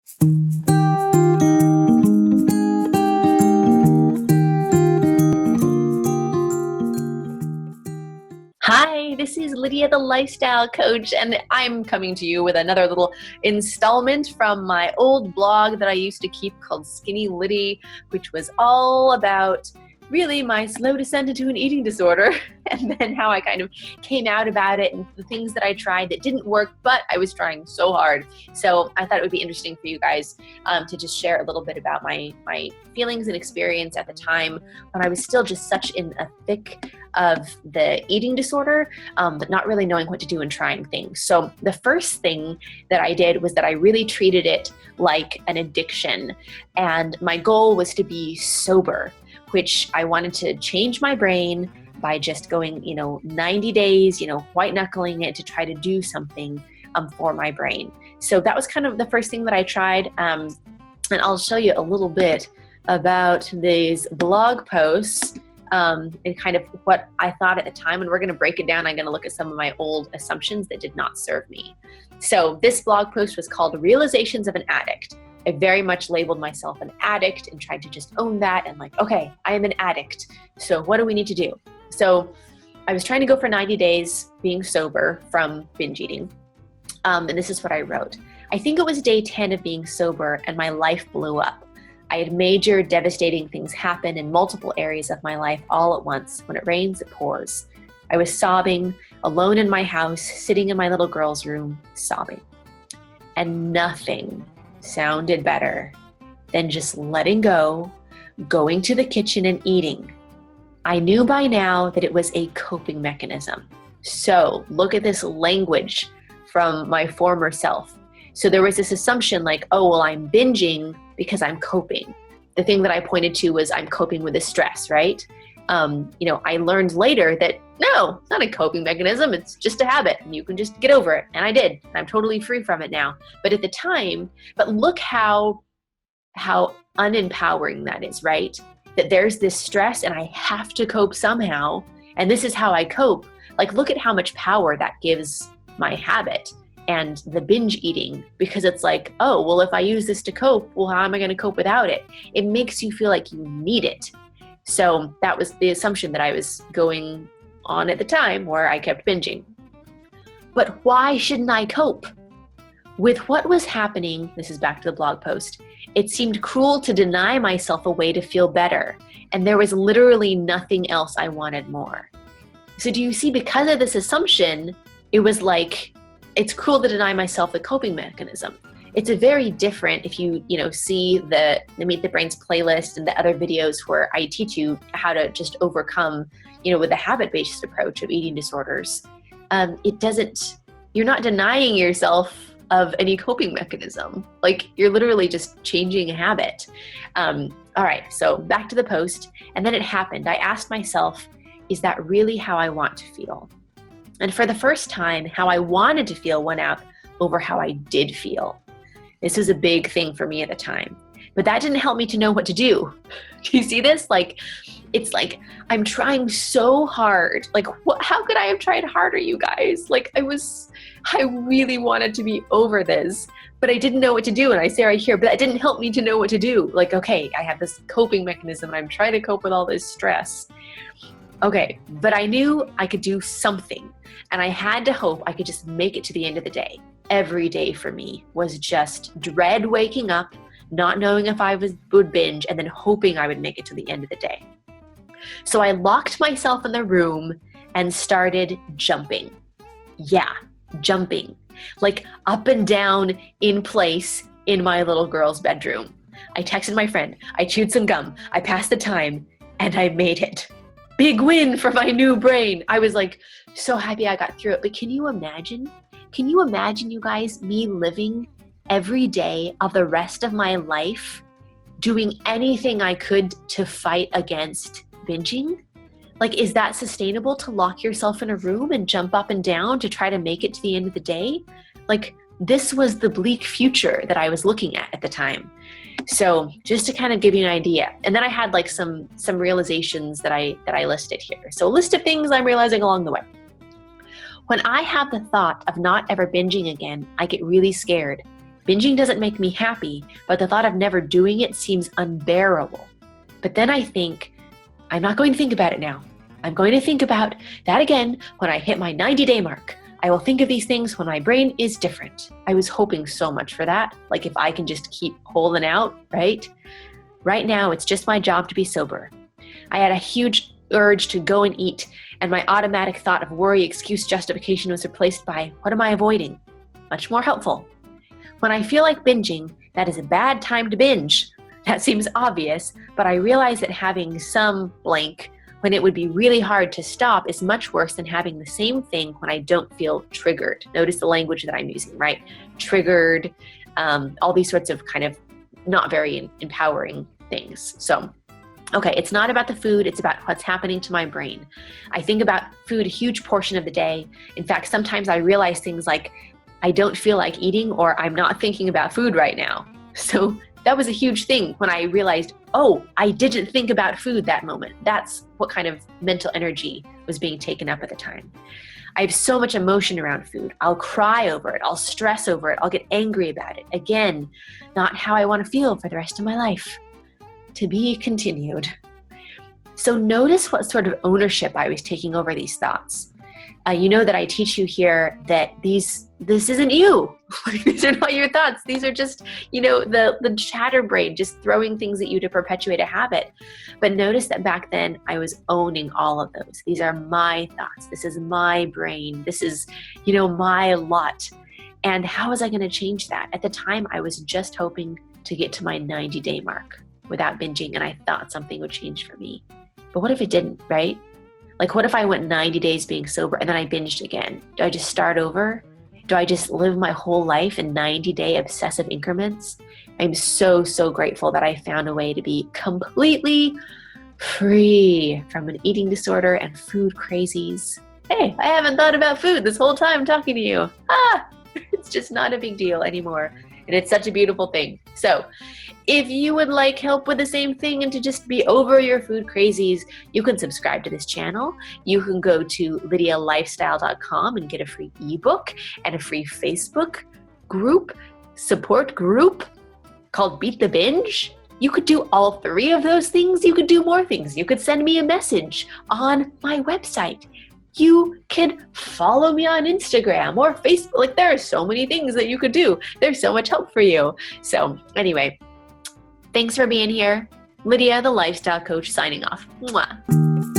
Hi, this is Lydia, the lifestyle coach, and I'm coming to you with another little installment from my old blog that I used to keep called Skinny Liddy, which was all about really my slow descent into an eating disorder and then how I kind of came out about it and the things that I tried that didn't work, but I was trying so hard. So I thought it would be interesting for you guys to just share a little bit about my feelings and experience at the time when I was still just such in a thick of the eating disorder, but not really knowing what to do and trying things. So the first thing that I did was that I really treated it like an addiction. And my goal was to be sober, which I wanted to change my brain by just going, 90 days, white knuckling it to try to do something for my brain. So that was kind of the first thing that I tried. And I'll show you a little bit about these blog posts and kind of what I thought at the time. And we're going to break it down. I'm going to look at some of my old assumptions that did not serve me. So this blog post was called Realizations of an Addict. I very much labeled myself an addict and tried to just own that and okay, I am an addict. So what do we need to do? So I was trying to go for 90 days being sober from binge eating. And this is what I wrote. I think it was day 10 of being sober and my life blew up. I had major devastating things happen in multiple areas of my life all at once. When it rains, it pours. I was sobbing, alone in my house, sitting in my little girl's room, sobbing. And nothing sounded better than just letting go, going to the kitchen and eating. I knew by now that it was a coping mechanism. So look at this language from my former self. So there was this assumption I'm binging because I'm coping. The thing that I pointed to was I'm coping with the stress, right? I learned later that no, it's not a coping mechanism. It's just a habit and you can just get over it. And I did. I'm totally free from it now. But at the time, look how unempowering that is, right? That there's this stress and I have to cope somehow. And this is how I cope. Look at how much power that gives my habit and the binge eating, because it's if I use this to cope, well, how am I going to cope without it? It makes you feel like you need it. So that was the assumption that I was going on at the time where I kept binging. But why shouldn't I cope? With what was happening, this is back to the blog post, it seemed cruel to deny myself a way to feel better. And there was literally nothing else I wanted more. So do you see, because of this assumption, it was it's cruel to deny myself the coping mechanism. It's a very different, if you see the Meet the Brains playlist and the other videos where I teach you how to just overcome, with the habit-based approach of eating disorders. You're not denying yourself of any coping mechanism. You're literally just changing a habit. All right, so back to the post. And then it happened. I asked myself, is that really how I want to feel? And for the first time, how I wanted to feel won out over how I did feel. This was a big thing for me at the time. But that didn't help me to know what to do. Do you see this? It's I'm trying so hard. How could I have tried harder, you guys? I really wanted to be over this, but I didn't know what to do. And I say right here, but that didn't help me to know what to do. Okay, I have this coping mechanism and I'm trying to cope with all this stress. Okay, but I knew I could do something. And I had to hope I could just make it to the end of the day. Every day for me was just dread waking up, not knowing if I would binge, and then hoping I would make it to the end of the day. So I locked myself in the room and started jumping. Yeah, jumping. Up and down in place in my little girl's bedroom. I texted my friend, I chewed some gum, I passed the time, and I made it. Big win for my new brain. I was so happy I got through it. But can you imagine, you guys, me living every day of the rest of my life, doing anything I could to fight against binging? Is that sustainable, to lock yourself in a room and jump up and down to try to make it to the end of the day? This was the bleak future that I was looking at the time. So just to kind of give you an idea. And then I had some realizations that I listed here. So a list of things I'm realizing along the way. When I have the thought of not ever binging again, I get really scared. Binging doesn't make me happy, but the thought of never doing it seems unbearable. But then I think, I'm not going to think about it now. I'm going to think about that again when I hit my 90-day mark. I will think of these things when my brain is different. I was hoping so much for that. Like if I can just keep holding out, right? Right now, it's just my job to be sober. I had a huge urge to go and eat, and my automatic thought of worry, excuse, justification was replaced by, what am I avoiding? Much more helpful. When I feel like binging, that is a bad time to binge. That seems obvious, but I realize that having some blank when it would be really hard to stop is much worse than having the same thing when I don't feel triggered. Notice the language that I'm using, right? Triggered, all these sorts of kind of not very empowering things. So, okay, it's not about the food, it's about what's happening to my brain. I think about food a huge portion of the day. In fact, sometimes I realize things like, I don't feel like eating, or I'm not thinking about food right now. So that was a huge thing when I realized, oh, I didn't think about food that moment. That's what kind of mental energy was being taken up at the time. I have so much emotion around food. I'll cry over it. I'll stress over it. I'll get angry about it. Again, not how I want to feel for the rest of my life. To be continued. So notice what sort of ownership I was taking over these thoughts. You know that I teach you here that this isn't you. These are not your thoughts. These are just, the chatter brain just throwing things at you to perpetuate a habit. But notice that back then I was owning all of those. These are my thoughts. This is my brain. This is, my lot. And how was I going to change that? At the time, I was just hoping to get to my 90-day mark without binging, and I thought something would change for me. But what if it didn't, right? Like, what if I went 90 days being sober and then I binged again? Do I just start over? Do I just live my whole life in 90-day obsessive increments? I'm so, so grateful that I found a way to be completely free from an eating disorder and food crazies. Hey, I haven't thought about food this whole time talking to you. It's just not a big deal anymore. And it's such a beautiful thing. So if you would like help with the same thing and to just be over your food crazies, you can subscribe to this channel. You can go to lydialifestyle.com and get a free ebook and a free Facebook group, support group called Beat the Binge. You could do all three of those things. You could do more things. You could send me a message on my website. You could follow me on Instagram or Facebook. Like, there are so many things that you could do. There's so much help for you. So anyway, thanks for being here. Lydia, the lifestyle coach, signing off. Mwah.